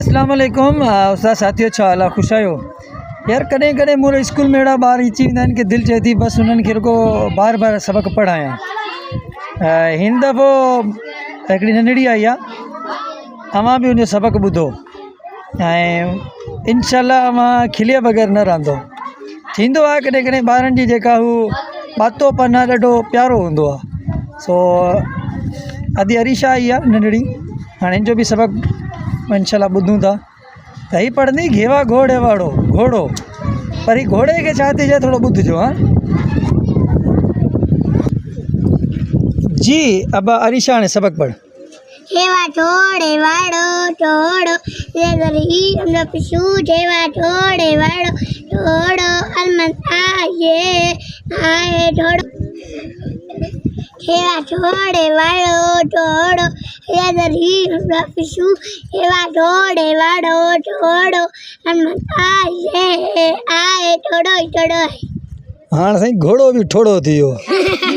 अस्सलाम वालेकुम उस्ताद साथियों छा हाल आहे ख़ुशि आहियो यार। कॾहिं कॾहिं मोर स्कूल में अहिड़ा ॿार अची वेंदा आहिनि की दिलि चए थी बसि उन्हनि खे रुगो बार बार सबक़ु पढ़ायां। हिन दफ़ो हिकिड़ी नंढड़ी आई आहे, अवां बि उनजो सबक़ु ॿुधो ऐं इंशाअल्लाह अवां खिले बग़ैर न रहंदो। थींदो आहे कॾहिं कॾहिं ॿारनि जी जेका हू ॿातोपन आहे ॾाढो प्यारो हूंदो आहे। सो अॼु अरीशा आई आहे नंढड़ी, हाणे हिन जो बि सबक़ु इंशाअल्लाह ॿुधूं था। त ही पढ़ंदी घेवा घोड़े वाड़ो घोड़ो, पर ही घोड़े खे छा थी थोड़ो ॿुधिजो। हाँ जी अब अरीशा हाणे सबक़ु पढ़। घेवा घोड़े वाड़ो घोड़ो ये पिशू घेवा घोड़े वाड़ो घोड़ो अलमंद आए आए घोड़ो घेवा घोड़े वाड़ो घोड़ो ये पिशू घेवा घोड़े वाड़ो घोड़ो अलमंद आए आए घोड़ो घोड़ो। हाँ साईं घोड़ो भी ठोड़ो थी वियो।